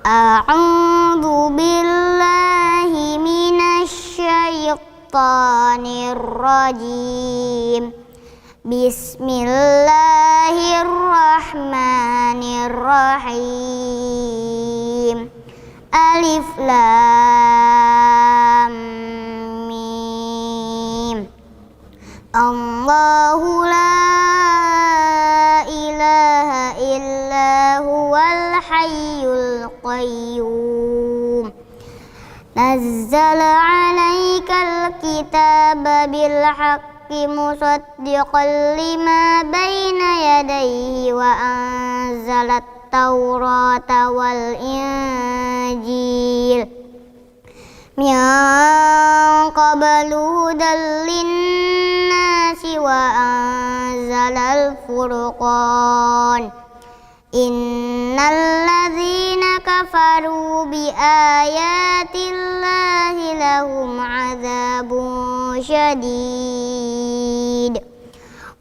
A'udzu billahi minasy syaithanir rajim. Bismillahirrahmanirrahim. Alif lam mim. Allahu la ilaha illa huwal hayyul qayyum. Nazzala 'alaikal kitaba bil haqqi musaddiqan lima baina yadayhi wa anzalat taurata wal injil min qablu hudan linnasi wa anzalal furqan. Innal ladzina kafaru bi ayatillahi lahum adzabun syadid.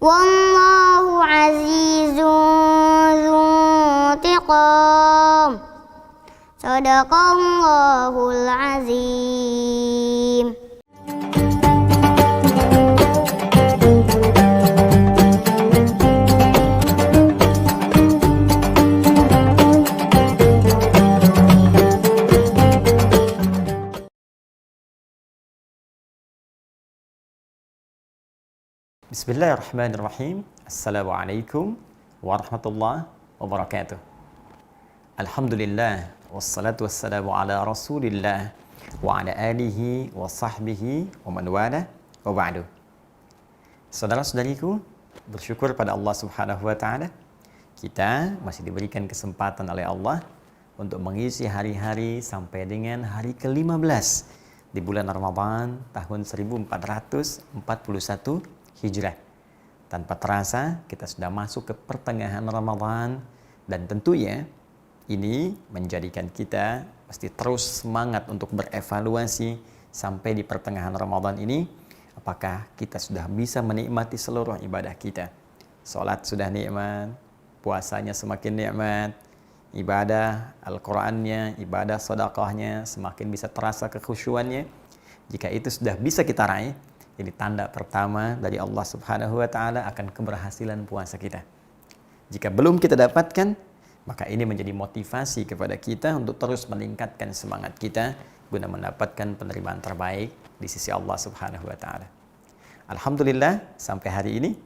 Wallahu azizun dzuntiqam. Shadaqallahul azim. Bismillahirrahmanirrahim. Assalamualaikum warahmatullahi wabarakatuh. Alhamdulillah, wassalatu wassalamu ala rasulillah wa ala alihi wa sahbihi wa man wala wa ba'du. Saudara-saudariku, bersyukur pada Allah Subhanahu wa taala, kita masih diberikan kesempatan oleh Allah untuk mengisi hari-hari sampai dengan hari ke-15 di bulan Ramadan tahun 1441 Hijrah. Tanpa terasa kita sudah masuk ke pertengahan Ramadan, dan tentunya ini menjadikan kita pasti terus semangat untuk berevaluasi sampai di pertengahan Ramadan ini, apakah kita sudah bisa menikmati seluruh ibadah kita. Salat sudah nikmat, puasanya semakin nikmat, ibadah Al-Qur'annya, ibadah sedekahnya semakin bisa terasa kekhusyuannya. Jika itu sudah bisa kita raih, ini tanda pertama dari Allah Subhanahu wa taala akan keberhasilan puasa kita. Jika belum kita dapatkan, maka ini menjadi motivasi kepada kita untuk terus meningkatkan semangat kita guna mendapatkan penerimaan terbaik di sisi Allah Subhanahu wa taala. Alhamdulillah, sampai hari ini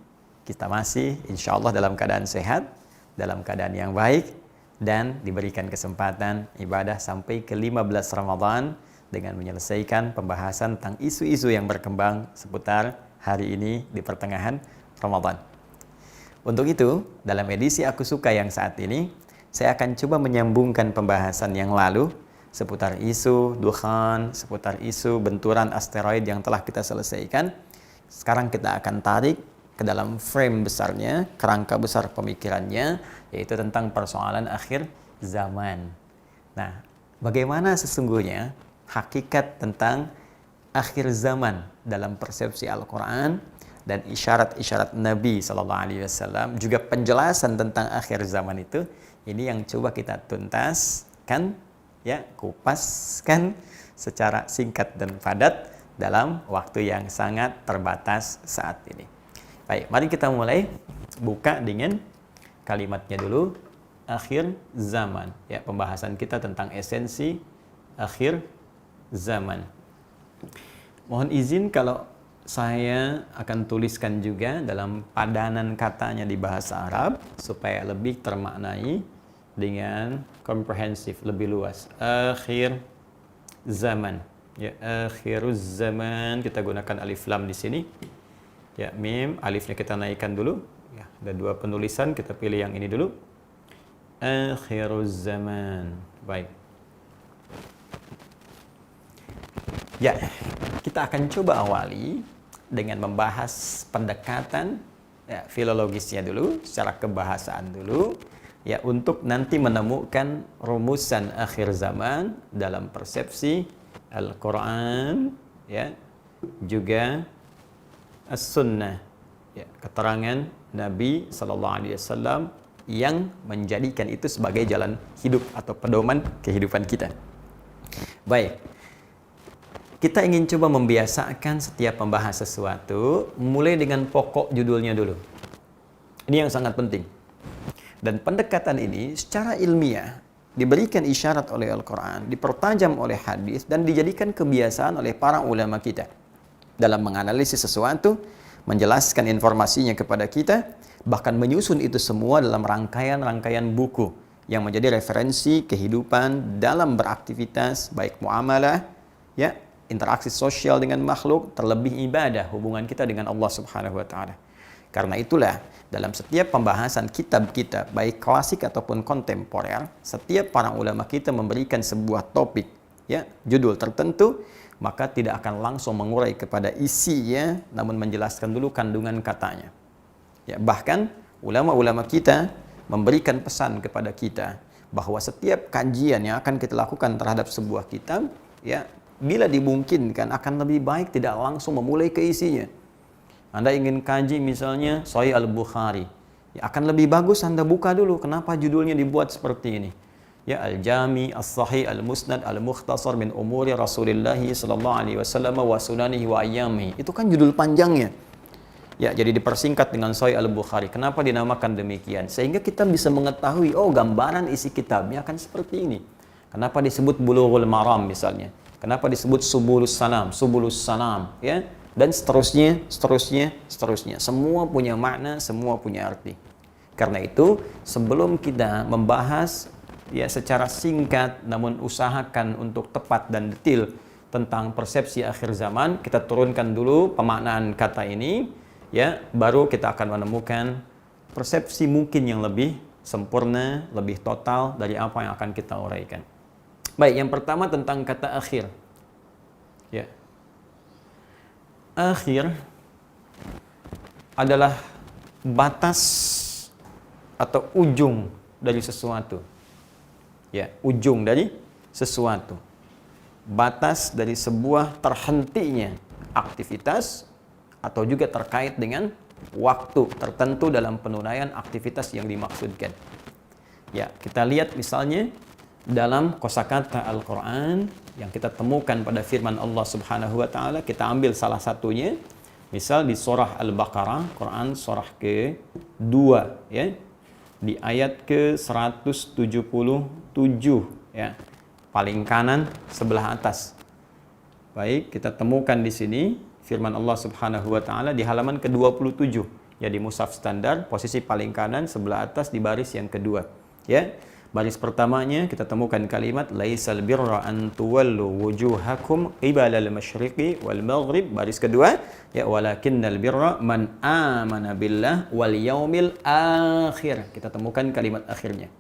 kita masih insya Allah dalam keadaan sehat, dalam keadaan yang baik, dan diberikan kesempatan ibadah sampai ke 15 Ramadan dengan menyelesaikan pembahasan tentang isu-isu yang berkembang seputar hari ini di pertengahan Ramadan. Untuk itu, dalam edisi Aku Suka yang saat ini, saya akan coba menyambungkan pembahasan yang lalu seputar isu dukhan, seputar isu benturan asteroid yang telah kita selesaikan. Sekarang kita akan tarik ke dalam frame besarnya, kerangka besar pemikirannya, yaitu tentang persoalan akhir zaman. Nah, bagaimana sesungguhnya hakikat tentang akhir zaman dalam persepsi Al-Quran dan isyarat-isyarat Nabi SAW, juga penjelasan tentang akhir zaman itu, ini yang coba kita tuntaskan, ya, kupaskan secara singkat dan padat dalam waktu yang sangat terbatas saat ini. Baik, mari kita mulai buka dengan kalimatnya dulu, akhir zaman. Ya, pembahasan kita tentang esensi akhir zaman. Mohon izin kalau saya akan tuliskan juga dalam padanan katanya di bahasa Arab supaya lebih termaknai dengan komprehensif, lebih luas. Akhir zaman. Ya, akhiruz zaman, kita gunakan alif lam di sini. Ya, mim, alifnya kita naikkan dulu. Ya, ada dua penulisan, kita pilih yang ini dulu. Akhiruz zaman. Baik. Ya, kita akan coba awali dengan membahas pendekatan, ya, filologisnya dulu, secara kebahasaan dulu, ya, untuk nanti menemukan rumusan akhir zaman dalam persepsi Al-Quran, ya, juga As-Sunnah, ya, keterangan Nabi SAW yang menjadikan itu sebagai jalan hidup atau pedoman kehidupan kita. Baik, kita ingin coba membiasakan setiap membahas sesuatu mulai dengan pokok judulnya dulu. Ini yang sangat penting. Dan pendekatan ini secara ilmiah diberikan isyarat oleh Al-Quran, dipertajam oleh hadis, dan dijadikan kebiasaan oleh para ulama kita dalam menganalisis sesuatu, menjelaskan informasinya kepada kita, bahkan menyusun itu semua dalam rangkaian-rangkaian buku yang menjadi referensi kehidupan dalam beraktivitas, baik muamalah, ya, interaksi sosial dengan makhluk, terlebih ibadah, hubungan kita dengan Allah Subhanahu wa taala. Karena itulah dalam setiap pembahasan kitab kita, baik klasik ataupun kontemporer, setiap para ulama kita memberikan sebuah topik, ya, judul tertentu, maka tidak akan langsung mengurai kepada isinya, namun menjelaskan dulu kandungan katanya. Ya, bahkan ulama-ulama kita memberikan pesan kepada kita bahwa setiap kajian yang akan kita lakukan terhadap sebuah kitab, ya, bila dimungkinkan akan lebih baik tidak langsung memulai ke isinya. Anda ingin kaji misalnya Sahih Al-Bukhari, ya, akan lebih bagus Anda buka dulu kenapa judulnya dibuat seperti ini. Ya, Al-Jami, As-Sahih, Al-Musnad, Al-Mukhtasar min Umuri Rasulillah sallallahu alaihi wasallam wa sunanihi wa ayyamihi. Itu kan judul panjangnya. Ya, jadi dipersingkat dengan Sahih Al-Bukhari. Kenapa dinamakan demikian? Sehingga kita bisa mengetahui, oh, gambaran isi kitabnya akan seperti ini. Kenapa disebut Bulughul Maram misalnya? Kenapa disebut Subulus Salam, ya? Dan seterusnya. Semua punya makna, semua punya arti. Karena itu, sebelum kita membahas ya secara singkat namun usahakan untuk tepat dan detail tentang persepsi akhir zaman, kita turunkan dulu pemaknaan kata ini. Ya, baru kita akan menemukan persepsi mungkin yang lebih sempurna, lebih total dari apa yang akan kita uraikan. Baik, yang pertama tentang kata akhir. Ya. Akhir adalah batas atau ujung dari sesuatu. Ya, ujung dari sesuatu. Batas dari sebuah terhentinya aktivitas atau juga terkait dengan waktu tertentu dalam penunaian aktivitas yang dimaksudkan. Ya, kita lihat misalnya dalam kosakata Al-Quran yang kita temukan pada firman Allah Subhanahu wa taala, kita ambil salah satunya. Misal di surah Al-Baqarah, Quran surah ke-2, ya. Di ayat ke-177, ya. Paling kanan sebelah atas. Baik, kita temukan di sini firman Allah Subhanahu wa taala di halaman ke-27. Ya, di mushaf standar, posisi paling kanan sebelah atas di baris yang kedua. Ya. Baris pertamanya kita temukan kalimat laisal birra an tuwallu wujuhakum qibalal masyriqi wal maghrib. Baris kedua, ya, walakinnal birra man amana billah wal yaumil akhir. Kita temukan kalimat akhirnya.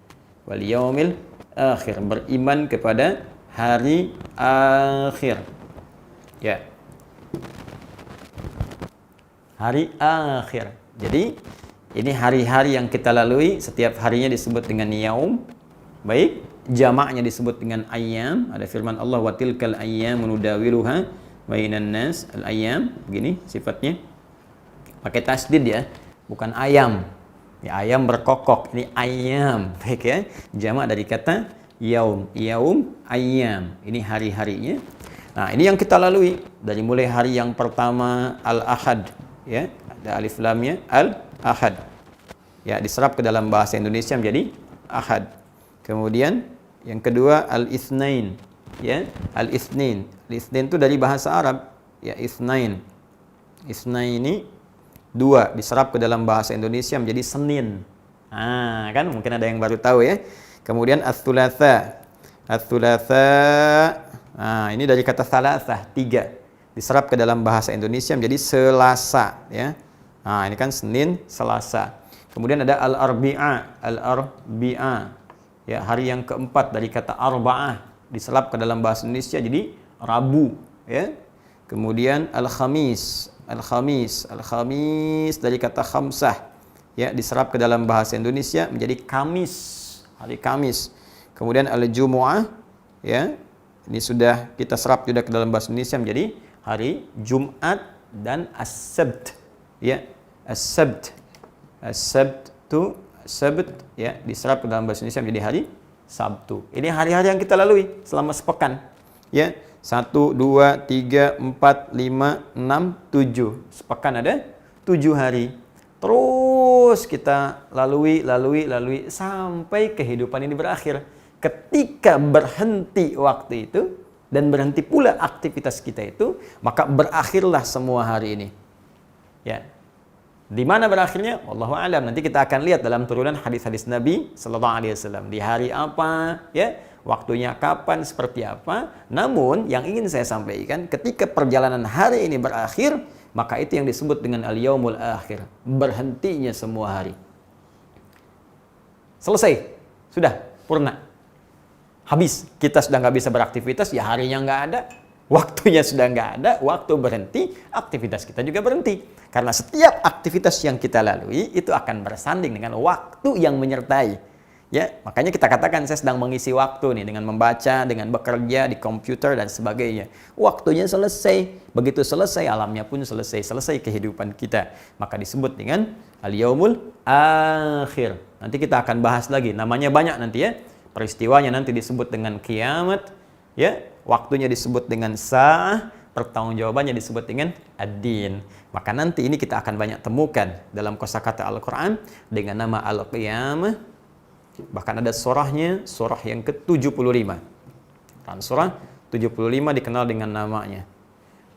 Wal yaumil akhir, beriman kepada hari akhir. Ya. Hari akhir. Jadi ini hari-hari yang kita lalui, setiap harinya disebut dengan yaum. Baik, jamaknya disebut dengan ayyam. Ada firman Allah wa tilkal ayyamu nudawiluha bainan nas. Al-ayyam begini sifatnya. Pakai tasdid, ya, bukan ayam. Ya, ayam berkokok. Ini ayyam. Baik, ya. Jamak dari kata yaum. Yaum, ayyam. Ini hari-harinya. Nah, ini yang kita lalui dari mulai hari yang pertama Al-Ahad, ya, ada alif lamnya Al-Ahad. Ya, diserap ke dalam bahasa Indonesia menjadi Ahad. Kemudian yang kedua Al-Itsnain, ya, Al-Itsnain. Al-Itsnain itu dari bahasa Arab, ya, Itsnain. Itsnain ini dua, diserap ke dalam bahasa Indonesia menjadi Senin. Ah, kan mungkin ada yang baru tahu, ya. Kemudian Ats-Tsulatsa. Ats-Tsulatsa. Nah, ini dari kata salasah, tiga. Diserap ke dalam bahasa Indonesia menjadi Selasa, ya. Nah, ini kan Senin, Selasa. Kemudian ada Al-Arbi'ah, Al-Arbi'ah. Ya, hari yang keempat dari kata Arba'ah, diserap ke dalam bahasa Indonesia jadi Rabu, ya. Kemudian Al-Khamis, Al-Khamis, Al-Khamis dari kata Khamsah, ya, diserap ke dalam bahasa Indonesia menjadi Kamis, hari Kamis. Kemudian Al-Jumu'ah, ya. Ini sudah kita serap juga ke dalam bahasa Indonesia menjadi hari Jumat. Dan As-Sabt, ya, As-Sabt. As-Sabt itu Sabt, ya, diserap ke dalam bahasa Indonesia menjadi hari Sabtu. Ini hari-hari yang kita lalui selama sepekan. Ya, 1, 2, 3, 4, 5, 6, 7. Sepekan ada 7 hari. Terus kita lalui sampai kehidupan ini berakhir. Ketika berhenti waktu itu dan berhenti pula aktivitas kita itu, maka berakhirlah semua hari ini. Ya. Di mana berakhirnya? Wallahu a'lam. Nanti kita akan lihat dalam turunan hadis-hadis Nabi sallallahu alaihi wasallam. Di hari apa, ya? Waktunya kapan, seperti apa? Namun yang ingin saya sampaikan, ketika perjalanan hari ini berakhir, maka itu yang disebut dengan al-yaumul akhir. Berhentinya semua hari. Selesai. Sudah, purna. Habis. Kita sudah nggak bisa beraktivitas, ya harinya nggak ada. Waktunya sudah nggak ada, waktu berhenti, aktivitas kita juga berhenti. Karena setiap aktivitas yang kita lalui itu akan bersanding dengan waktu yang menyertai. Ya, makanya kita katakan saya sedang mengisi waktu nih dengan membaca, dengan bekerja di komputer dan sebagainya. Waktunya selesai. Begitu selesai, alamnya pun selesai kehidupan kita. Maka disebut dengan al-yaumul akhir. Nanti kita akan bahas lagi. Namanya banyak nanti ya. Peristiwanya nanti disebut dengan kiamat, ya. Waktunya disebut dengan sa'ah, pertanggungjawabannya disebut dengan ad-din. Maka nanti ini kita akan banyak temukan dalam kosakata Al-Qur'an dengan nama Al-Qiyamah. Bahkan ada surahnya, surah yang ke-75. Dan surah 75 dikenal dengan namanya.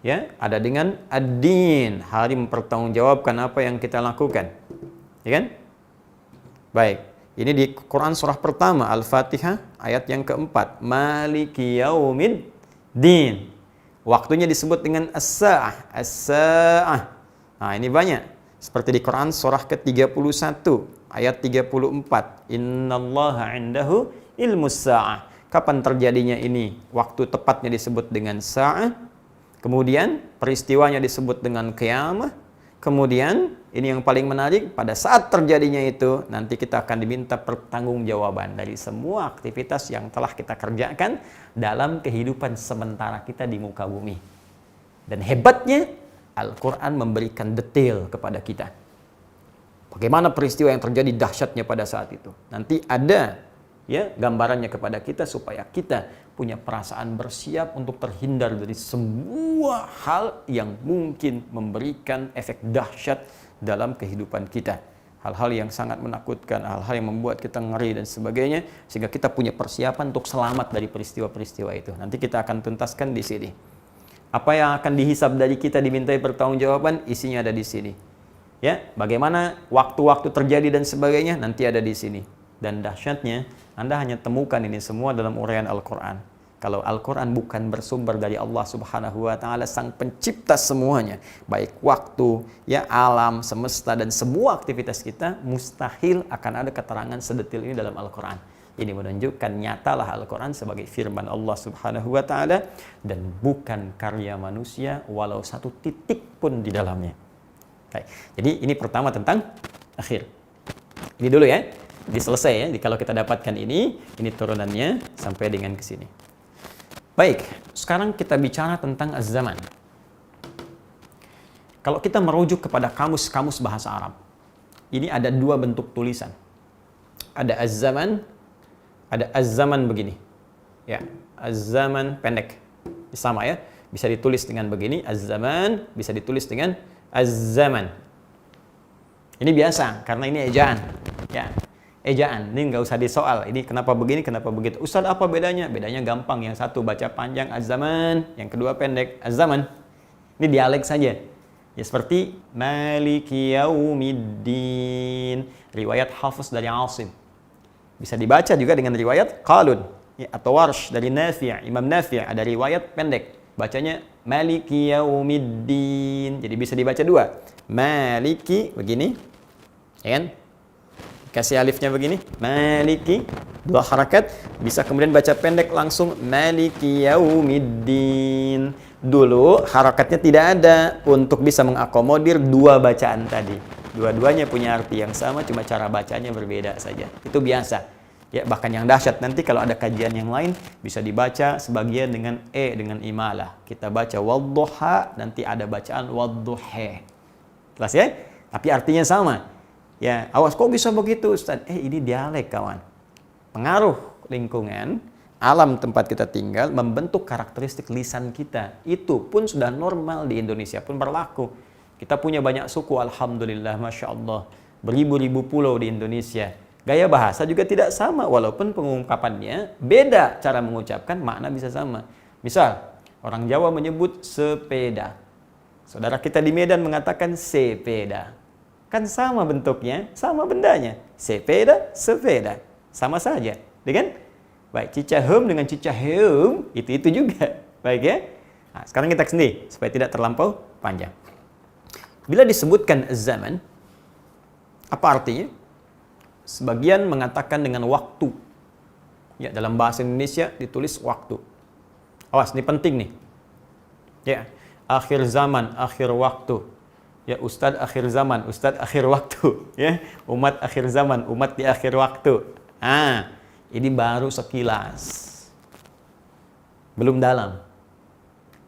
Ya, ada dengan ad-din, hari mempertanggungjawabkan apa yang kita lakukan. Ya kan? Baik. Ini di Quran surah pertama Al-Fatihah ayat yang keempat. Maliki yaumiddin. Waktunya disebut dengan as-sa'ah. As-sa'ah. Nah, ini banyak. Seperti di Quran surah ke-31 ayat 34. Innallaha 'indahu ilmus sa'ah. Kapan terjadinya ini? Waktu tepatnya disebut dengan sa'ah. Kemudian peristiwanya disebut dengan qiyamah. Kemudian ini yang paling menarik, pada saat terjadinya itu nanti kita akan diminta pertanggungjawaban dari semua aktivitas yang telah kita kerjakan dalam kehidupan sementara kita di muka bumi. Dan hebatnya Al-Quran memberikan detail kepada kita. Bagaimana peristiwa yang terjadi dahsyatnya pada saat itu. Nanti ada ya gambarannya kepada kita supaya kita punya perasaan bersiap untuk terhindar dari semua hal yang mungkin memberikan efek dahsyat dalam kehidupan kita. Hal-hal yang sangat menakutkan, hal-hal yang membuat kita ngeri dan sebagainya, sehingga kita punya persiapan untuk selamat dari peristiwa-peristiwa itu. Nanti kita akan tuntaskan di sini. Apa yang akan dihisab dari kita dimintai pertanggungjawaban, isinya ada di sini. Ya, bagaimana waktu-waktu terjadi dan sebagainya, nanti ada di sini. Dan dahsyatnya, Anda hanya temukan ini semua dalam uraian Al-Quran. Kalau Al-Quran bukan bersumber dari Allah Subhanahu wa Ta'ala, sang pencipta semuanya, baik waktu, ya alam, semesta, dan semua aktivitas kita, mustahil akan ada keterangan sedetil ini dalam Al-Quran. Ini menunjukkan nyatalah Al-Quran sebagai firman Allah Subhanahu wa Ta'ala dan bukan karya manusia walau satu titik pun di dalamnya. Baik. Jadi ini pertama tentang akhir. Ini dulu ya. Ini selesai ya. Jadi kalau kita dapatkan ini turunannya sampai dengan ke sini. Baik, sekarang kita bicara tentang az-zaman. Kalau kita merujuk kepada kamus-kamus bahasa Arab, ini ada dua bentuk tulisan. Ada az-zaman begini. Ya, az-zaman pendek. Sama ya, bisa ditulis dengan begini, az-zaman, bisa ditulis dengan az-zaman. Ini biasa karena ini ejaan. Ya. Ejaan, ini nggak usah disoal. Ini kenapa begini, kenapa begitu. Ustaz, apa bedanya? Bedanya gampang. Yang satu baca panjang az-zaman, yang kedua pendek az-zaman. Ini dialek saja. Ya seperti Maliki Yaumiddin, riwayat Hafiz dari Asim. Bisa dibaca juga dengan riwayat Qalun, ya, atau Warsh dari Nafi', Imam Nafi', ada riwayat pendek. Bacanya Maliki Yaumiddin. Jadi bisa dibaca dua. Maliki begini. Ya kan? Kasih alifnya begini, Maliki, dua harakat, bisa kemudian baca pendek langsung Maliki Yaumiddin. Dulu harakatnya tidak ada untuk bisa mengakomodir dua bacaan tadi. Dua-duanya punya arti yang sama, cuma cara bacanya berbeda saja. Itu biasa. Ya, bahkan yang dahsyat nanti kalau ada kajian yang lain bisa dibaca sebagian dengan dengan imalah. Kita baca wadduha, nanti ada bacaan wadduhe. Jelas ya? Tapi artinya sama. Ya, awas kok bisa begitu Ustaz? Ini dialek kawan. Pengaruh lingkungan, alam tempat kita tinggal membentuk karakteristik lisan kita. Itu pun sudah normal di Indonesia pun berlaku. Kita punya banyak suku, alhamdulillah, masya Allah. Beribu-ribu pulau di Indonesia. Gaya bahasa juga tidak sama, walaupun pengungkapannya beda cara mengucapkan, makna bisa sama. Misal, orang Jawa menyebut sepeda. Saudara kita di Medan mengatakan sepeda. Kan sama bentuknya, sama bendanya. Sepeda, sepeda. Sama saja, ya kan? Baik, cicahem dengan cicahem, itu juga. Baik ya? Nah, sekarang kita kesini, supaya tidak terlampau panjang. Bila disebutkan zaman, apa artinya? Sebagian mengatakan dengan waktu. Ya, dalam bahasa Indonesia ditulis waktu. Awas, ini penting nih. Ya, akhir zaman, akhir waktu. Ya, Ustadz akhir zaman, Ustadz akhir waktu. Ya, umat akhir zaman, umat di akhir waktu. Ini baru sekilas. Belum dalam.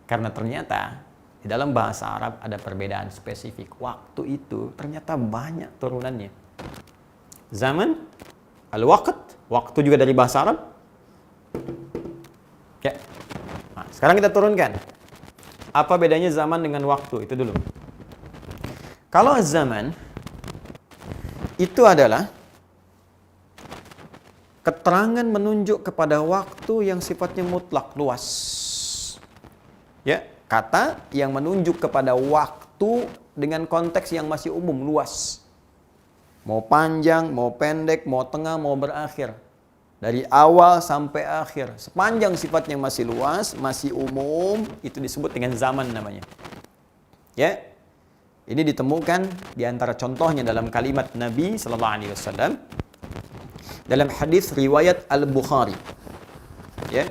Karena ternyata di dalam bahasa Arab ada perbedaan spesifik. Waktu itu ternyata banyak turunannya. Zaman, al-waqt, waktu juga dari bahasa Arab. Ya. Nah, sekarang kita turunkan. Apa bedanya zaman dengan waktu? Itu dulu. Kalau zaman itu adalah keterangan menunjuk kepada waktu yang sifatnya mutlak, luas. Ya, kata yang menunjuk kepada waktu dengan konteks yang masih umum, luas. Mau panjang, mau pendek, mau tengah, mau berakhir. Dari awal sampai akhir. Sepanjang sifatnya masih luas, masih umum, itu disebut dengan zaman namanya. Ya. Ini ditemukan di antara contohnya dalam kalimat Nabi sallallahu alaihi wasallam dalam hadis riwayat Al-Bukhari. Ya.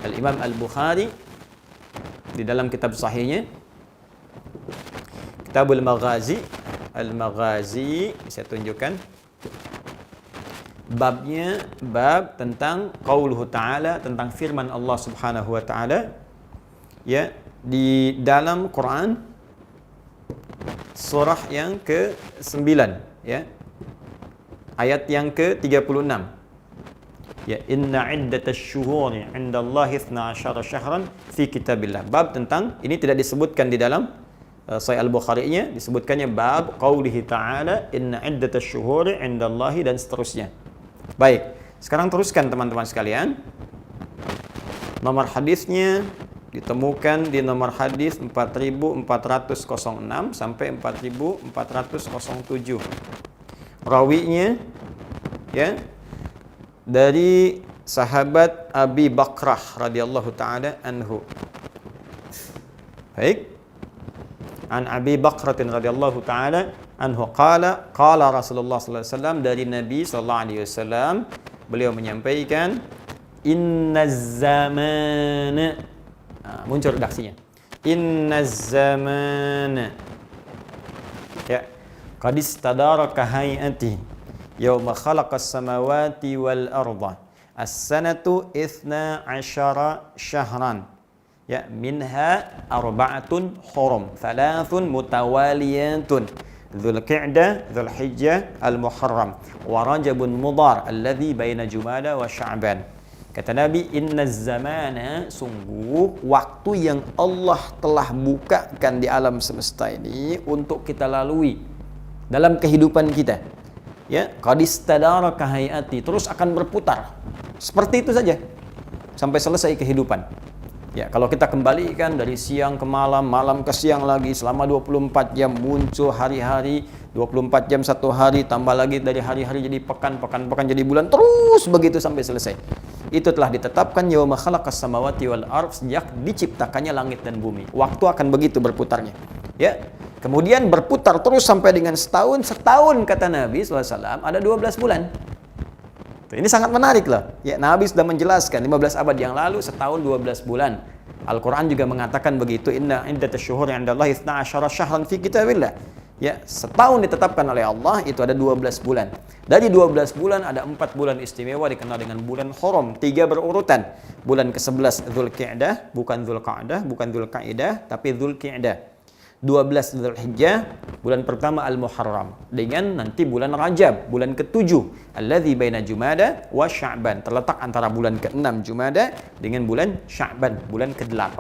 Al-Imam Al-Bukhari di dalam kitab sahihnya Kitabul Maghazi, Al-Maghazi, saya tunjukkan. Babnya bab tentang qauluhu ta'ala, tentang firman Allah Subhanahu wa taala ya di dalam Quran surah yang ke-9 ya. Ayat yang ke-36. Ya, inna iddatasy syuhuri 'indallahi 12 syahran fi kitabillah. Bab tentang ini tidak disebutkan di dalam Sahih Al-Bukhari-nya, disebutkannya bab qaulihi ta'ala inna iddatasy syuhuri 'indallahi dan seterusnya. Baik, sekarang teruskan teman-teman sekalian. Nomor hadisnya ditemukan di nomor hadis 4406 sampai 4407. Rawinya ya dari sahabat Abi Bakrah radhiyallahu taala anhu. Baik. An Abi Bakrah radhiyallahu taala anhu qala Rasulullah sallallahu alaihi wasallam, dari Nabi sallallahu alaihi wasallam beliau menyampaikan innaz zamana, muncul redaksinya, innaz zamana ya qad istadara ka hayati yauma khalaqas samawati wal arda as-sanatu 12 syahran ya minha arba'atun hurum thalathun mutawaliyatun Dzulqa'dah, Dzulhijjah, Al-Muharram wa Rajabun Mudhar alladzi baina Jumada wa Sya'ban. Kata Nabi, innaz zamana, sungguh waktu yang Allah telah bukakan di alam semesta ini untuk kita lalui dalam kehidupan kita. Ya, qad istadara ka hayati, terus akan berputar. Seperti itu saja sampai selesai kehidupan. Ya, kalau kita kembalikan dari siang ke malam, malam ke siang lagi selama 24 jam muncul hari-hari, 24 jam satu hari, tambah lagi dari hari-hari jadi pekan, pekan jadi bulan, terus begitu sampai selesai. Itu telah ditetapkan yauma khalaqas samawati wal ardh, sejak diciptakannya langit dan bumi. Waktu akan begitu berputarnya. Ya. Kemudian berputar terus sampai dengan setahun kata Nabi SAW ada 12 bulan. Ini sangat menarik loh. Ya, Nabi sudah menjelaskan 15 abad yang lalu setahun 12 bulan. Al-Quran juga mengatakan begitu. Inna iddatasy syuhuri 'indallahi 12 syahran fi kitabillah. Ya, setahun ditetapkan oleh Allah itu ada 12 bulan. Dari 12 bulan ada 4 bulan istimewa dikenal dengan bulan Hurum, 3 berurutan. Bulan ke-11 Dzulqa'dah, bukan Dzulqa'dah, bukan Dzulqa'idah, tapi Dzulqa'dah. 12 Dzulhijjah, bulan pertama Al-Muharram, dengan nanti bulan Rajab, bulan ke-7, alladzi baina Jumada wa Sya'ban, terletak antara bulan ke-6 Jumada dengan bulan Sya'ban, bulan ke-8.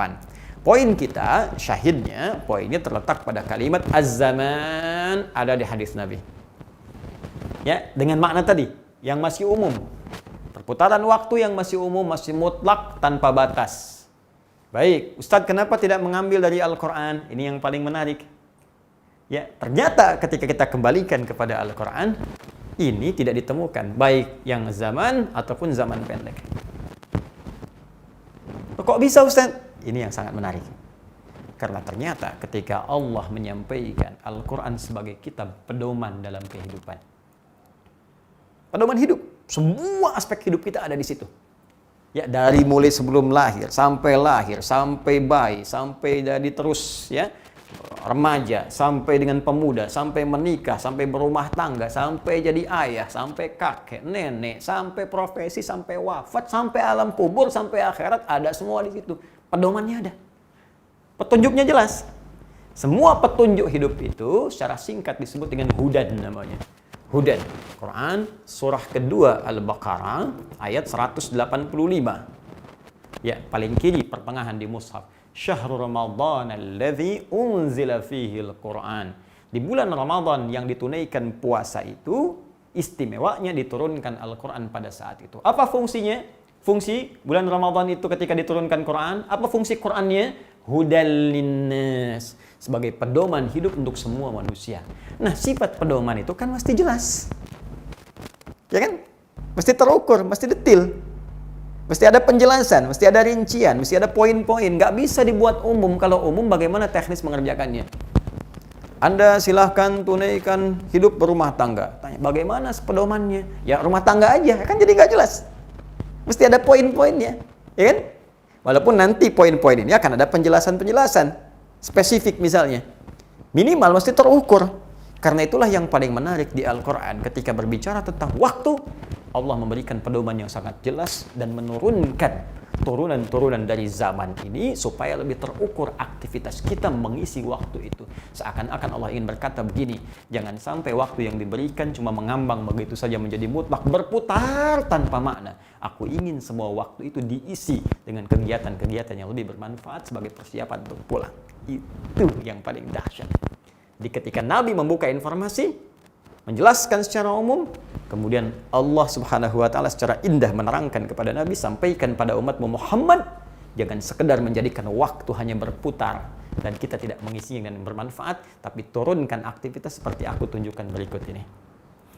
Poin kita, syahidnya, poinnya terletak pada kalimat az-zaman, ada di hadis Nabi. Ya, dengan makna tadi yang masih umum. Perputaran waktu yang masih umum, masih mutlak tanpa batas. Baik, Ustadz kenapa tidak mengambil dari Al-Quran? Ini yang paling menarik. Ya, ternyata ketika kita kembalikan kepada Al-Quran, ini tidak ditemukan, baik yang zaman ataupun zaman pendek. Kok bisa Ustadz? Ini yang sangat menarik. Karena ternyata ketika Allah menyampaikan Al-Quran sebagai kitab pedoman dalam kehidupan. Pedoman hidup, semua aspek hidup kita ada di situ. Ya, dari mulai sebelum lahir, sampai bayi, sampai jadi terus ya remaja, sampai dengan pemuda, sampai menikah, sampai berumah tangga, sampai jadi ayah, sampai kakek, nenek, sampai profesi, sampai wafat, sampai alam kubur, sampai akhirat, ada semua di situ. Pedomannya ada. Petunjuknya jelas. Semua petunjuk hidup itu secara singkat disebut dengan hudan namanya. Hudan. Quran surah kedua Al-Baqarah ayat 185. Ya, paling kiri pertengahan di mushaf. Syahrul Ramadan alladzi unzila fihi al-Quran. Di bulan Ramadan yang ditunaikan puasa itu, istimewanya diturunkan Al-Quran pada saat itu. Apa fungsinya? Fungsi bulan Ramadan itu ketika diturunkan Quran, apa fungsi Qurannya? Hudal linnas, sebagai pedoman hidup untuk semua manusia. Nah, sifat pedoman itu kan mesti jelas. Ya kan? Mesti terukur, mesti detail. Mesti ada penjelasan, mesti ada rincian, mesti ada poin-poin. Nggak bisa dibuat umum. Kalau umum bagaimana teknis mengerjakannya? Anda silahkan tunaikan hidup berumah tangga. Tanya, bagaimana pedomannya? Ya rumah tangga aja, kan jadi nggak jelas. Mesti ada poin-poinnya, ya kan? Walaupun nanti poin-poin ini akan ada penjelasan-penjelasan spesifik misalnya. Minimal mesti terukur. Karena itulah yang paling menarik di Al-Quran. Ketika berbicara tentang waktu, Allah memberikan pedoman yang sangat jelas dan menurunkan turunan-turunan dari zaman ini supaya lebih terukur aktivitas kita mengisi waktu itu. Seakan-akan Allah ingin berkata begini, jangan sampai waktu yang diberikan cuma mengambang begitu saja menjadi mutlak, berputar tanpa makna. Aku ingin semua waktu itu diisi dengan kegiatan-kegiatan yang lebih bermanfaat sebagai persiapan untuk pulang. Itu yang paling dahsyat. Jadi ketika Nabi membuka informasi, menjelaskan secara umum, kemudian Allah Subhanahu wa taala secara indah menerangkan kepada Nabi, sampaikan pada umatmu Muhammad, jangan sekedar menjadikan waktu hanya berputar dan kita tidak mengisinya dengan bermanfaat, tapi turunkan aktivitas seperti aku tunjukkan berikut ini.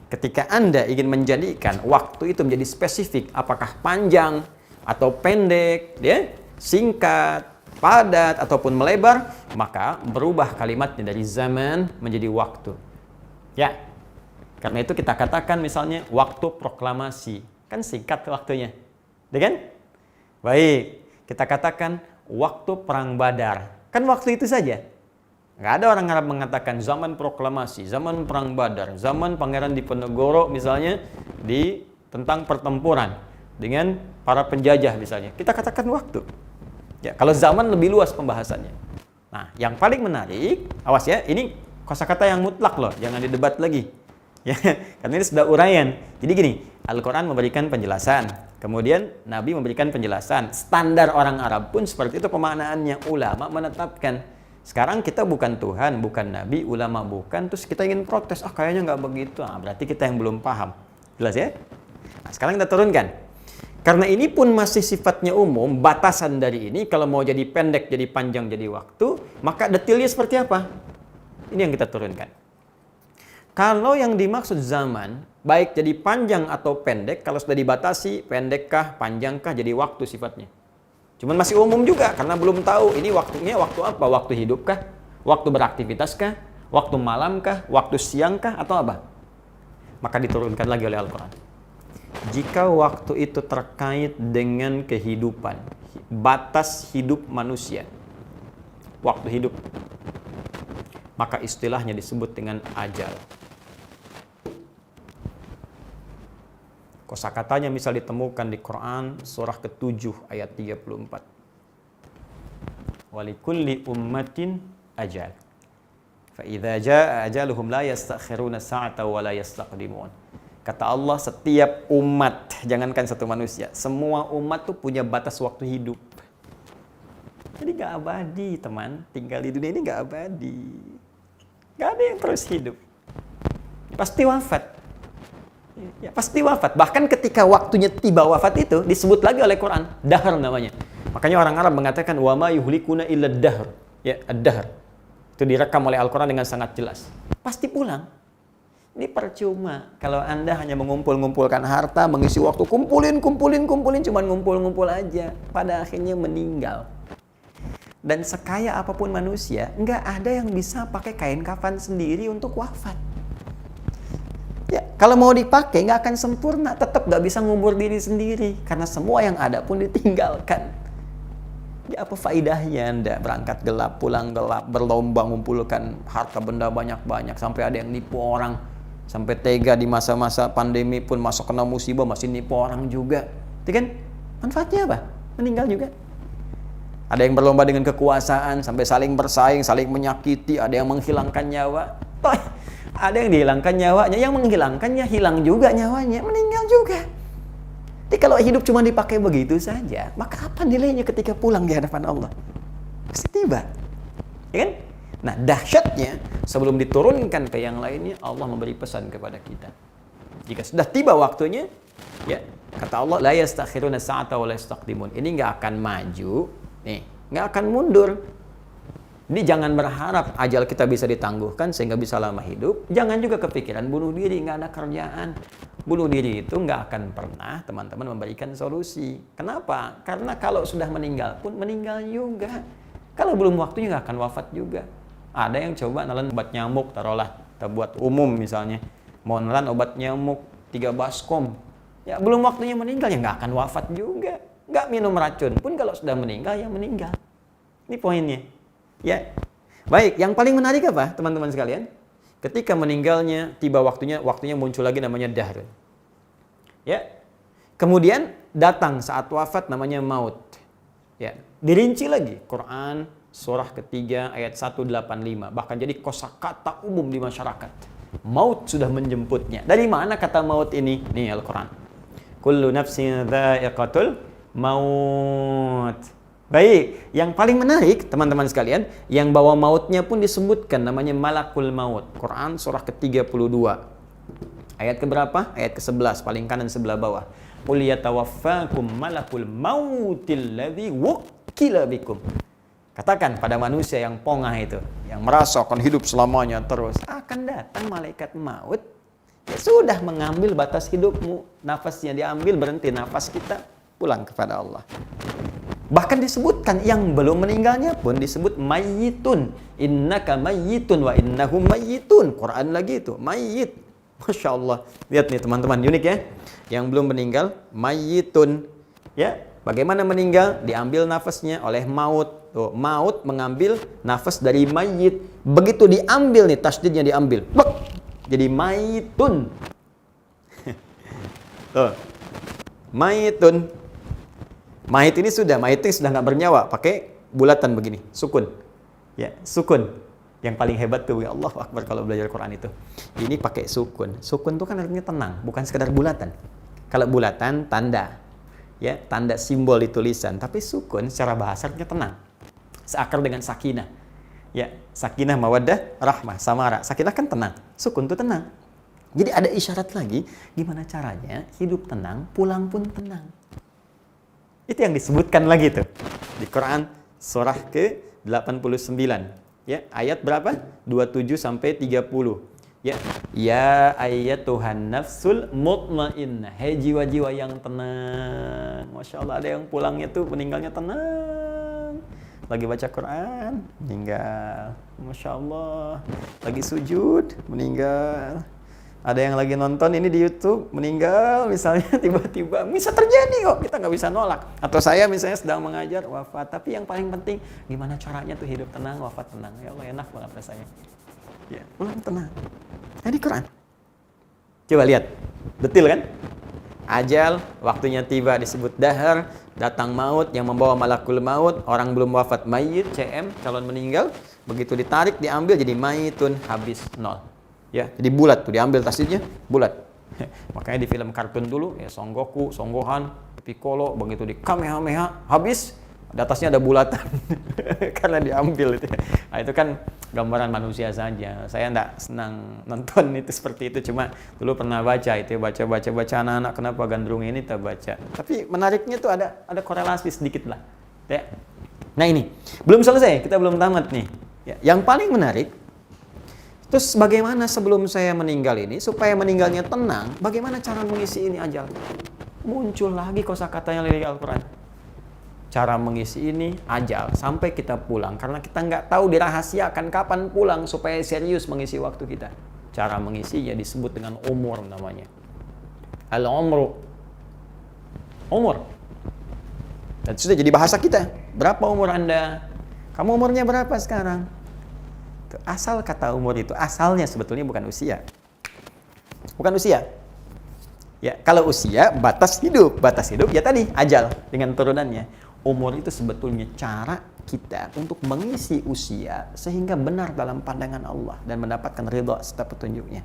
Ketika Anda ingin menjadikan waktu itu menjadi spesifik, apakah panjang atau pendek, ya, singkat, padat ataupun melebar, maka berubah kalimatnya dari zaman menjadi waktu. Ya. Karena itu kita katakan misalnya waktu proklamasi. Kan singkat waktunya. Ya kan? Baik. Kita katakan waktu perang Badar. Kan waktu itu saja. Nggak ada orang Arab mengatakan zaman proklamasi, zaman perang Badar, zaman Pangeran Diponegoro misalnya tentang pertempuran dengan para penjajah misalnya. Kita katakan waktu. Ya, kalau zaman lebih luas pembahasannya. Nah, yang paling menarik, awas ya, ini kosakata yang mutlak loh, jangan didebat lagi. Ya, karena ini sudah uraian. Jadi gini, Al-Quran memberikan penjelasan, kemudian Nabi memberikan penjelasan. Standar orang Arab pun seperti itu pemaknaannya. Ulama menetapkan. Sekarang kita bukan Tuhan, bukan Nabi, ulama bukan, terus kita ingin protes, kayaknya nggak begitu. Berarti kita yang belum paham. Jelas ya? Nah, sekarang kita turunkan. Karena ini pun masih sifatnya umum, batasan dari ini, kalau mau jadi pendek, jadi panjang, jadi waktu, maka detailnya seperti apa? Ini yang kita turunkan. Kalau yang dimaksud zaman, baik jadi panjang atau pendek, kalau sudah dibatasi, pendekkah, panjangkah, jadi waktu sifatnya. Cuman masih umum juga, karena belum tahu ini waktunya waktu apa? Waktu hidupkah? Waktu beraktivitaskah? Waktu malamkah? Waktu siangkah? Atau apa? Maka diturunkan lagi oleh Al-Quran. Jika waktu itu terkait dengan kehidupan, batas hidup manusia, waktu hidup, maka istilahnya disebut dengan ajal. Kosakatanya misal ditemukan di Quran surah ke-7 ayat 34. Walikulli ummatin ajal. Fa idza jaa ajaluhum la yastakhiruna sa'ata wa la yastaqdimun. Kata Allah, setiap umat, jangankan satu manusia, semua umat tuh punya batas waktu hidup. Jadi nggak abadi, teman. Tinggal di dunia ini nggak abadi. Nggak ada yang terus hidup. Pasti wafat. Ya, pasti wafat. Bahkan ketika waktunya tiba wafat itu disebut lagi oleh Quran, dahr namanya. Makanya orang Arab mengatakan wa ma yuhlikuna illa dahr. Ya, ad-dahr. Itu direkam oleh Al-Quran dengan sangat jelas. Pasti pulang. Ini percuma kalau Anda hanya mengumpul-ngumpulkan harta, mengisi waktu kumpulin, cuman ngumpul-ngumpul aja. Pada akhirnya meninggal. Dan sekaya apapun manusia, nggak ada yang bisa pakai kain kafan sendiri untuk wafat. Ya, kalau mau dipakai nggak akan sempurna, tetap nggak bisa ngubur diri sendiri. Karena semua yang ada pun ditinggalkan. Ya, apa faedahnya Anda berangkat gelap, pulang gelap, berlomba mengumpulkan harta benda banyak-banyak, sampai ada yang nipu orang, sampai tega di masa-masa pandemi pun masuk kena musibah masih nipu orang juga. Itu kan manfaatnya apa? Meninggal juga. Ada yang berlomba dengan kekuasaan sampai saling bersaing, saling menyakiti, ada yang menghilangkan nyawa. Ada yang dihilangkan nyawanya, yang menghilangkannya hilang juga nyawanya, meninggal juga. Jadi kalau hidup cuma dipakai begitu saja, maka apa nilainya ketika pulang di hadapan Allah? Pasti tiba. Ya kan? Nah, dahsyatnya sebelum diturunkan ke yang lainnya, Allah memberi pesan kepada kita. Jika sudah tiba waktunya, ya, kata Allah, la yastakhiruna sa'ata wa la yastaqdimun. Ini nggak akan maju, nih, nggak akan mundur. Ini jangan berharap ajal kita bisa ditangguhkan sehingga bisa lama hidup. Jangan juga kepikiran bunuh diri, nggak ada kerjaan. Bunuh diri itu nggak akan pernah teman-teman memberikan solusi. Kenapa? Karena kalau sudah meninggal pun meninggal juga. Kalau belum waktunya nggak akan wafat juga. Ada yang coba nelan obat nyamuk, taruhlah kita buat umum misalnya. Mau nelan obat nyamuk 3 baskom. Ya belum waktunya meninggal, ya nggak akan wafat juga. Nggak minum racun pun kalau sudah meninggal, ya meninggal. Ini poinnya. Ya, baik. Yang paling menarik apa, teman-teman sekalian? Ketika meninggalnya, tiba waktunya muncul lagi namanya dahr. Ya, kemudian datang saat wafat namanya maut. Ya, dirinci lagi. Quran surah ketiga ayat 185. Bahkan jadi kosakata umum di masyarakat. Maut sudah menjemputnya. Dari mana kata maut ini? Nih Al-Quran. Kullu nafsin dha'iqatul maut. Baik, yang paling menarik teman-teman sekalian, yang bawa mautnya pun disebutkan namanya malakul maut. Quran surah ke-32. Ayat keberapa? Ayat ke-11, paling kanan sebelah bawah. Qul yatawaffakum malakul mautil ladzi wukkila bikum. Katakan pada manusia yang pongah itu, yang merasa akan hidup selamanya terus, akan datang malaikat maut. Ya sudah mengambil batas hidupmu, nafasnya diambil, berhenti nafas kita, pulang kepada Allah. Bahkan disebutkan yang belum meninggalnya pun disebut mayyitun. Innaka mayyitun wa innahum mayyitun. Quran lagi itu, mayyit. Masya Allah. Lihat nih teman-teman, unik ya. Yang belum meninggal, mayyitun. Ya, bagaimana meninggal? Diambil nafasnya oleh maut. Tuh, maut mengambil nafas dari mayyit. Begitu diambil nih, tasdidnya diambil. Bek! Jadi mayyitun. Tuh. Mayyitun. Mayit ini sudah nggak bernyawa, pakai bulatan begini, sukun. Ya, sukun. Yang paling hebat tuh, ya Allahu Akbar kalau belajar Quran itu. Ini pakai sukun. Sukun itu kan artinya tenang, bukan sekedar bulatan. Kalau bulatan tanda, ya, tanda simbol di tulisan, tapi sukun secara bahasa artinya tenang. Seakar dengan sakinah. Ya, sakinah, mawaddah, rahmah, samara. Sakinah kan tenang, sukun itu tenang. Jadi ada isyarat lagi gimana caranya hidup tenang, pulang pun tenang. Itu yang disebutkan lagi tuh di Quran surah ke-89. Ya, ayat berapa? 27 sampai 30. Ya, ya ayyatuhan nafsul mutmainnah. Hei jiwa-jiwa yang tenang. Masya Allah, ada yang pulangnya tuh meninggalnya tenang. Lagi baca Quran, meninggal. Masya Allah. Lagi sujud, meninggal. Ada yang lagi nonton ini di YouTube, meninggal misalnya, tiba-tiba. Bisa terjadi kok, kita nggak bisa nolak. Atau saya misalnya sedang mengajar, wafat. Tapi yang paling penting, gimana caranya tuh hidup tenang, wafat tenang. Ya Allah, enak banget rasanya. Ya, pulang tenang. Nah, di Quran. Coba lihat, detil kan? Ajal, waktunya tiba disebut dahar, datang maut yang membawa malakul maut, orang belum wafat mayyit, CM, calon meninggal, Begitu ditarik, diambil jadi maitun, habis nol. Ya, jadi bulat tuh, diambil tasnya bulat. Makanya di film kartun dulu ya Son Goku, Son Gohan, Piccolo begitu di Kamehameha habis di atasnya ada bulatan karena diambil itu. Nah, itu kan gambaran manusia saja. Saya enggak senang nonton itu seperti itu, cuma dulu pernah baca itu, baca anak-anak kenapa gandrung ini tak baca. Tapi menariknya tuh ada korelasi sedikit lah. Ya. Nah, ini belum selesai, kita belum tamat nih. Ya, yang paling menarik, terus bagaimana sebelum saya meninggal ini, supaya meninggalnya tenang, bagaimana cara mengisi ini ajal? Muncul lagi kosakatanya dari Al-Quran. Cara mengisi ini ajal sampai kita pulang, karena kita nggak tahu dirahasiakan kapan pulang supaya serius mengisi waktu kita. Cara mengisinya disebut dengan umur namanya. Al-umru. Umur. Dan sudah jadi bahasa kita. Berapa umur Anda? Kamu umurnya berapa sekarang? Asal kata umur itu, asalnya sebetulnya bukan usia. Bukan usia. Ya, kalau usia, batas hidup ya tadi, ajal dengan turunannya. Umur itu sebetulnya cara kita untuk mengisi usia sehingga benar dalam pandangan Allah dan mendapatkan ridha serta petunjuknya.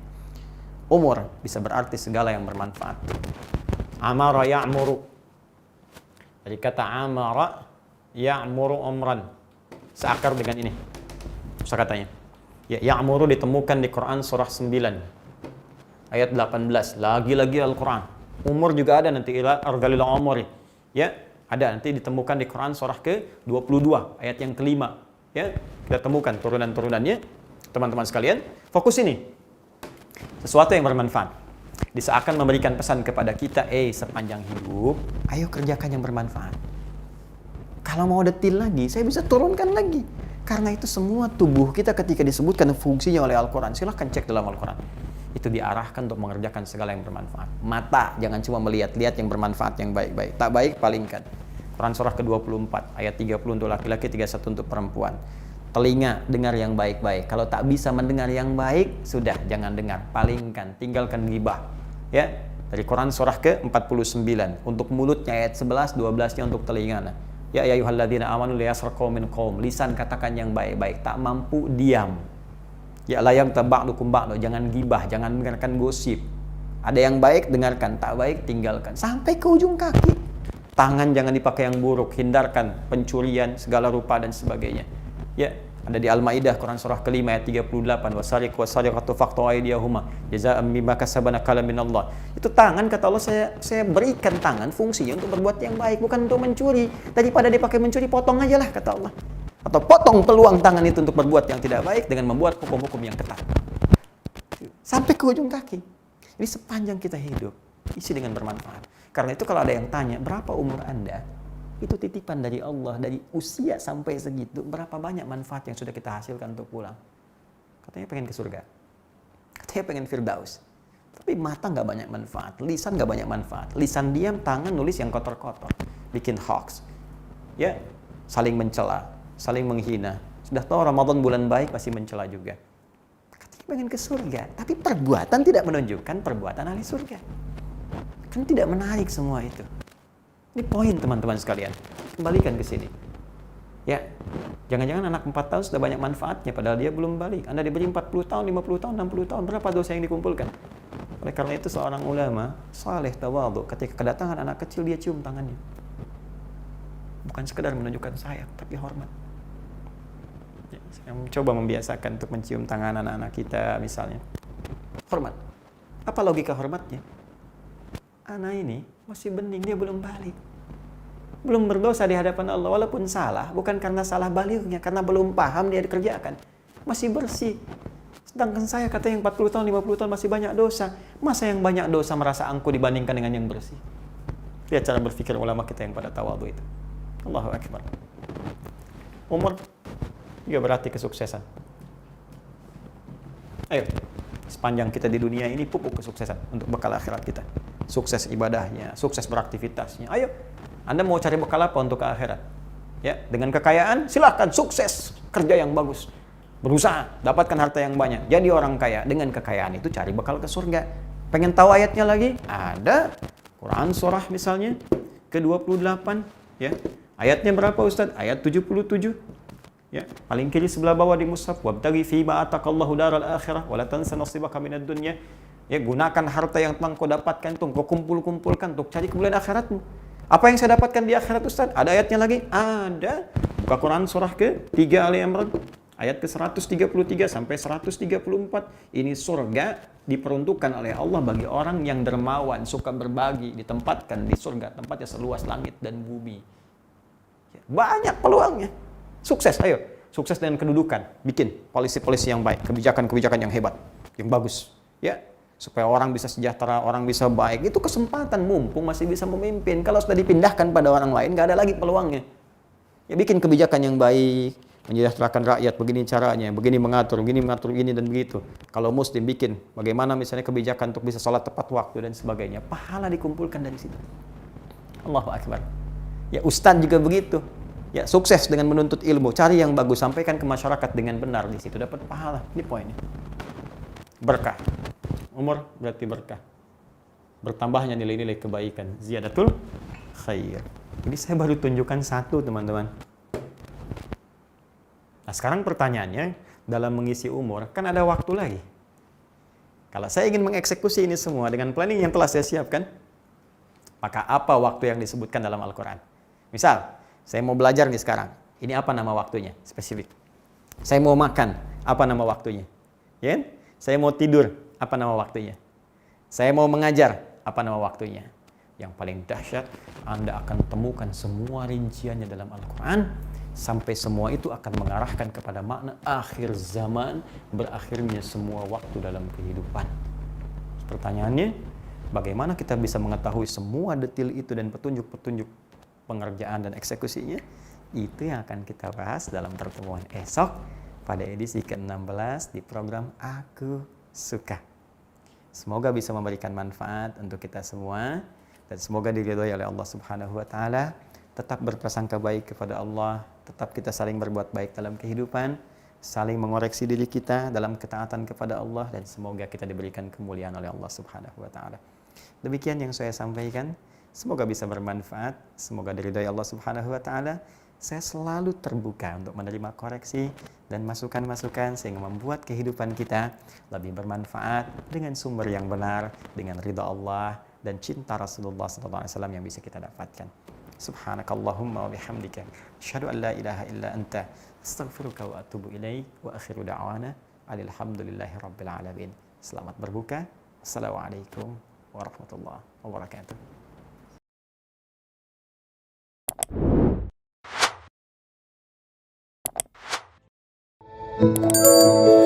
Umur bisa berarti segala yang bermanfaat. Amara ya'muru. Dari kata amara ya'muru umran. Seakar dengan ini. Kata-katanya. Ya, ya'muru ditemukan di Quran surah 9 ayat 18. Lagi-lagi Al-Quran. Umur juga ada nanti ila ardalil umuri. Ya, ada nanti ditemukan di Quran surah ke-22 ayat yang kelima. Ya, kita temukan turunan-turunannya. Teman-teman sekalian, fokus ini. Sesuatu yang bermanfaat. Diseakan memberikan pesan kepada kita, sepanjang hidup, ayo kerjakan yang bermanfaat. Kalau mau detil lagi, saya bisa turunkan lagi. Karena itu semua tubuh kita ketika disebutkan fungsinya oleh Al-Quran, silahkan cek dalam Al-Quran. Itu diarahkan untuk mengerjakan segala yang bermanfaat. Mata, jangan cuma melihat-lihat yang bermanfaat, yang baik-baik. Tak baik, palingkan. Quran surah ke-24, ayat 30 untuk laki-laki, 31 untuk perempuan. Telinga, dengar yang baik-baik. Kalau tak bisa mendengar yang baik, sudah, jangan dengar. Palingkan, tinggalkan ghibah. Ya, dari Quran surah ke-49. Untuk mulutnya ayat 11, 12-nya untuk telinga. Ya ayyuhalladzina amanu liyaskhar qaumin qaum. Lisan katakan yang baik-baik, tak mampu diam. Ya layang taba'dukum ba'du, jangan gibah, jangan dengarkan gosip. Ada yang baik dengarkan, tak baik tinggalkan. Sampai ke ujung kaki. Tangan jangan dipakai yang buruk, hindarkan pencurian segala rupa dan sebagainya. Ya, ada di Al-Maidah Quran surah ke-5 ayat 38, wasariq wasariqatu faqtu aydiyahuma jazaa'an bima kasabana kala minallah. Itu tangan kata Allah, saya berikan tangan fungsinya untuk berbuat yang baik, bukan untuk mencuri. Daripada dipakai mencuri, potong aja lah kata Allah. Atau potong peluang tangan itu untuk berbuat yang tidak baik dengan membuat hukum-hukum yang ketat. Sampai ke ujung kaki. Jadi sepanjang kita hidup, isi dengan bermanfaat. Karena itu kalau ada yang tanya, berapa umur Anda? Itu titipan dari Allah, dari usia sampai segitu, berapa banyak manfaat yang sudah kita hasilkan untuk pulang. Katanya pengen ke surga. Katanya pengen firdaus. Tapi mata nggak banyak manfaat, lisan nggak banyak manfaat. Lisan diam, tangan nulis yang kotor-kotor. Bikin hoax. Ya, saling mencela, saling menghina. Sudah tahu Ramadan bulan baik, masih mencela juga. Katanya pengen ke surga, tapi perbuatan tidak menunjukkan perbuatan ahli surga. Kan tidak menarik semua itu. Ini poin teman-teman sekalian. Kembalikan ke sini. Ya, jangan-jangan anak 4 tahun sudah banyak manfaatnya, padahal dia belum balik. Anda diberi 40 tahun, 50 tahun, 60 tahun, berapa dosa yang dikumpulkan? Oleh karena itu seorang ulama, saleh tawadhu, ketika kedatangan anak kecil dia cium tangannya. Bukan sekedar menunjukkan sayang, tapi hormat. Ya, saya mencoba membiasakan untuk mencium tangan anak-anak kita misalnya. Hormat. Apa logika hormatnya? Anak ini masih bening, dia belum balik. Belum berdosa di hadapan Allah, walaupun salah, bukan karena salah balignya, karena belum paham dia dikerjakan. Masih bersih. Sedangkan saya kata yang 40 tahun, 50 tahun masih banyak dosa. Masa yang banyak dosa merasa angkuh dibandingkan dengan yang bersih? Lihat cara berpikir ulama kita yang pada tawadhu itu. Allahu Akbar. Umur juga berarti kesuksesan. Ayo, sepanjang kita di dunia ini pupuk kesuksesan untuk bekal akhirat kita. Sukses ibadahnya, sukses beraktivitasnya. Ayo, Anda mau cari bekal apa untuk ke akhirat? Ya, dengan kekayaan silahkan sukses, kerja yang bagus. Berusaha, dapatkan harta yang banyak. Jadi orang kaya, dengan kekayaan itu cari bekal ke surga. Pengen tahu ayatnya lagi? Ada. Quran surah misalnya ke-28, ya. Ayatnya berapa Ustaz? Ayat 77. Ya, paling kiri sebelah bawah di mushaf, wabtaghi fima ataqallahu daral akhirah wa la tansa nasibaka minad dunya. Ya, gunakan harta yang telah kau dapatkan itu, kau kumpul-kumpulkan untuk cari kemuliaan akhiratmu. Apa yang saya dapatkan di akhirat, Ustaz? Ada ayatnya lagi? Ada. Buka Quran surah ke-3 Ali Imran, ayat ke-133 sampai 134. Ini surga diperuntukkan oleh Allah bagi orang yang dermawan, suka berbagi, ditempatkan di surga, tempatnya seluas langit dan bumi. Ya, banyak peluangnya. Sukses, ayo. Sukses dengan kedudukan. Bikin polisi-polisi yang baik, kebijakan-kebijakan yang hebat, yang bagus. Ya, supaya orang bisa sejahtera, orang bisa baik. Itu kesempatan, mumpung masih bisa memimpin. Kalau sudah dipindahkan pada orang lain, nggak ada lagi peluangnya. Ya, bikin kebijakan yang baik, menyejahterakan rakyat, begini caranya, begini mengatur begini dan begitu. Kalau muslim bikin, bagaimana misalnya kebijakan untuk bisa sholat tepat waktu dan sebagainya. Pahala dikumpulkan dari situ. Allahu Akbar. Ya, ustadz juga begitu. Ya, sukses dengan menuntut ilmu, cari yang bagus, sampaikan ke masyarakat dengan benar, di situ dapat pahala. Ini poinnya. Berkah. Umur berarti berkah. Bertambahnya nilai-nilai kebaikan. Ziyadatul khair. Ini saya baru tunjukkan satu, teman-teman. Nah, sekarang pertanyaannya, dalam mengisi umur, kan ada waktu lagi. Kalau saya ingin mengeksekusi ini semua dengan planning yang telah saya siapkan, maka apa waktu yang disebutkan dalam Al-Quran? Misal, saya mau belajar nih sekarang. Ini apa nama waktunya? Spesifik. Saya mau makan. Apa nama waktunya? Ya? Saya mau tidur. Apa nama waktunya? Saya mau mengajar. Apa nama waktunya? Yang paling dahsyat, Anda akan temukan semua rinciannya dalam Al-Quran. Sampai semua itu akan mengarahkan kepada makna akhir zaman, berakhirnya semua waktu dalam kehidupan. Pertanyaannya, bagaimana kita bisa mengetahui semua detail itu dan petunjuk-petunjuk pengerjaan dan eksekusinya? Itu yang akan kita bahas dalam pertemuan esok pada edisi ke-16 di program Aku Suka. Semoga bisa memberikan manfaat untuk kita semua dan semoga diridhoi oleh Allah Subhanahu wa taala. Tetap berprasangka baik kepada Allah, tetap kita saling berbuat baik dalam kehidupan, saling mengoreksi diri kita dalam ketaatan kepada Allah, dan semoga kita diberikan kemuliaan oleh Allah Subhanahu wa taala. Demikian yang saya sampaikan. Semoga bisa bermanfaat, semoga diridhai Allah Subhanahu wa taala. Saya selalu terbuka untuk menerima koreksi dan masukan-masukan sehingga membuat kehidupan kita lebih bermanfaat dengan sumber yang benar, dengan ridha Allah dan cinta Rasulullah SAW yang bisa kita dapatkan. Subhanakallahumma wa bihamdika asyhadu an la ilaha illa anta astaghfiruka wa atubu ilaik wa akhiru da'wana alhamdulillahi rabbil alamin. Selamat berbuka. Assalamualaikum warahmatullahi wabarakatuh. Thank you.